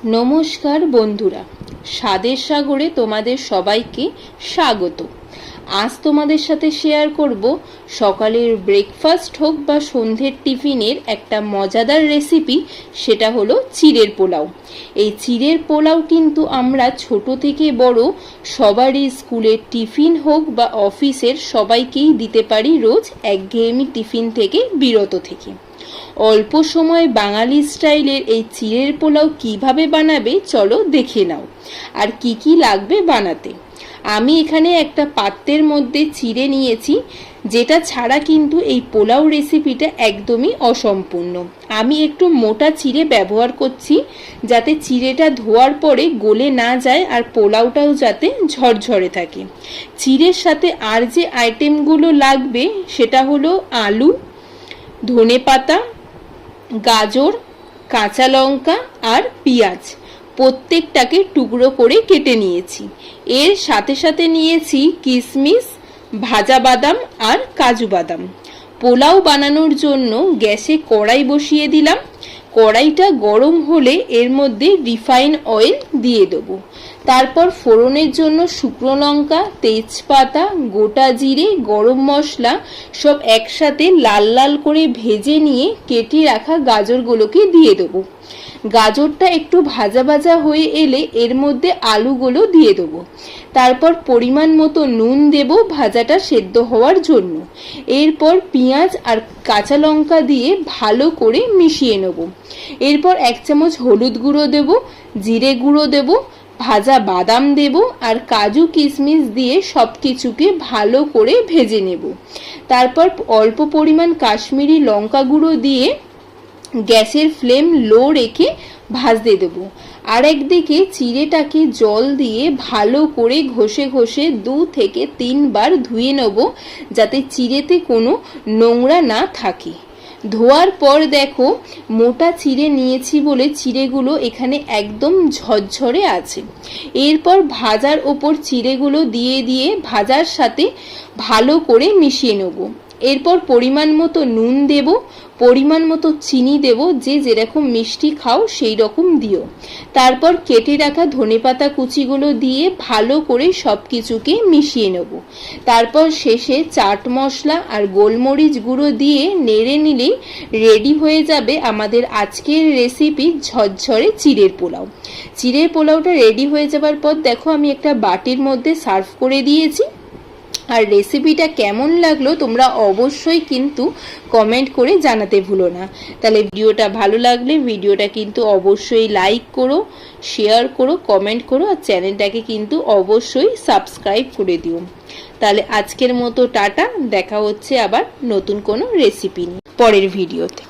নমস্কার বন্ধুরা, স্বাদের সাগরে তোমাদের সবাইকে স্বাগত। আজ তোমাদের সাথে শেয়ার করব সকালের ব্রেকফাস্ট হোক বা সন্ধ্যের টিফিনের একটা মজাদার রেসিপি, সেটা হলো চিড়ের পোলাও। এই চিড়ের পোলাও কিন্তু আমরা ছোট থেকে বড় সবারই স্কুলের টিফিন হোক বা অফিসের সবাইকেই দিতে পারি রোজ একঘেয়েমি টিফিন থেকে বিরত থেকে। অল্প সময় বাঙালি স্টাইলের এই চিড়ের পোলাও কিভাবে বানাবে চলো দেখে নাও। আর কি কি লাগবে বানাতে। আমি এখানে একটা পাত্রের মধ্যে চিড়ে নিয়েছি, যেটা ছাড়া কিন্তু এই পোলাও রেসিপিটা একদমই অসম্পূর্ণ। আমি একটু মোটা চিড়ে ব্যবহার করছি, যাতে চিড়েটা ধোয়ার পরে গলে না যায় আর পোলাওটাও যাতে ঝরঝরে থাকে। চিড়ের সাথে আর যে আইটেমগুলো লাগবে সেটা হলো আলু, ধনেপাতা, গাজর, কাঁচা লঙ্কা আর পেঁয়াজ। প্রত্যেকটাকে টুকরো করে কেটে নিয়েছি। এর সাথে সাথে নিয়েছি কিশমিশ, ভাজা বাদাম আর কাজু বাদাম। পোলাও বানানোর জন্য গ্যাসে কড়াই বসিয়ে দিলাম। কড়াইটা গরম হলে এর মধ্যে রিফাইন অয়েল দিয়ে দেবো। তারপর ফোড়নের জন্য শুকনো লঙ্কা, তেজপাতা, গোটা জিরে, গরম মশলা সব একসাথে লাল লাল করে ভেজে নিয়ে কেটে রাখা গাজরগুলোকে দিয়ে দেবো। গাজরটা একটু ভাজা ভাজা হয়ে এলে এর মধ্যে আলুগুলো দিয়ে দেবো। তারপর পরিমাণ মতো নুন দেব ভাজাটা সেদ্ধ হওয়ার জন্য। এরপর পেঁয়াজ আর কাঁচা লঙ্কা দিয়ে ভালো করে মিশিয়ে নেব। এরপর 1 চামচ হলুদ গুঁড়ো দেব, জিরে গুঁড়ো দেব, ভাজা বাদাম দেব আর কাজু কিশমিশ দিয়ে সব কিছুকে ভালো করে ভেজে নেব। তারপর অল্প পরিমাণ কাশ্মীরি লঙ্কা গুঁড়ো দিয়ে গ্যাসের ফ্লেম লো রেখে ভাজতে দেবো। আর একদিকে চিড়েটাকে জল দিয়ে ভালো করে ঘষে ঘষে 2 থেকে 3 বার ধুয়ে নেব, যাতে চিড়েতে কোনো নোংরা না থাকে। ধোয়ার পর দেখো মোটা চিড়ে নিয়েছি বলে চিড়েগুলো এখানে একদম ঝরঝরে আছে। এরপর ভাজার ওপর চিড়েগুলো দিয়ে দিয়ে ভাজার সাথে ভালো করে মিশিয়ে নেব। এরপর পরিমাণ মতো নুন দেব, পরিমাণ মতো চিনি দেব, যে যেরকম মিষ্টি খাও সেই রকম দিও। তারপর কেটে রাখা ধনেপাতা কুচিগুলো দিয়ে ভালো করে সব কিছুকে মিশিয়ে নেব। তারপর শেষে চাট মশলা আর গোলমরিচ গুঁড়ো দিয়ে নেড়ে নিলেই রেডি হয়ে যাবে আমাদের আজকের রেসিপি ঝরঝরে চিড়ের পোলাও। চিড়ের পোলাওটা রেডি হয়ে যাবার পর দেখো আমি একটা বাটির মধ্যে সার্ভ করে দিয়েছি। আর রেসিপিটা কেমন লাগলো তোমরা অবশ্যই কিন্তু কমেন্ট করে জানাতে ভুলো না। তাহলে ভিডিওটা ভালো লাগলে ভিডিওটা কিন্তু অবশ্যই লাইক করো, শেয়ার করো, কমেন্ট করো আর চ্যানেলটাকে কিন্তু অবশ্যই সাবস্ক্রাইব করে দিও। তাহলে আজকের মতো টাটা, দেখা হচ্ছে আবার নতুন কোনো রেসিপি নিয়ে পরের ভিডিওতে।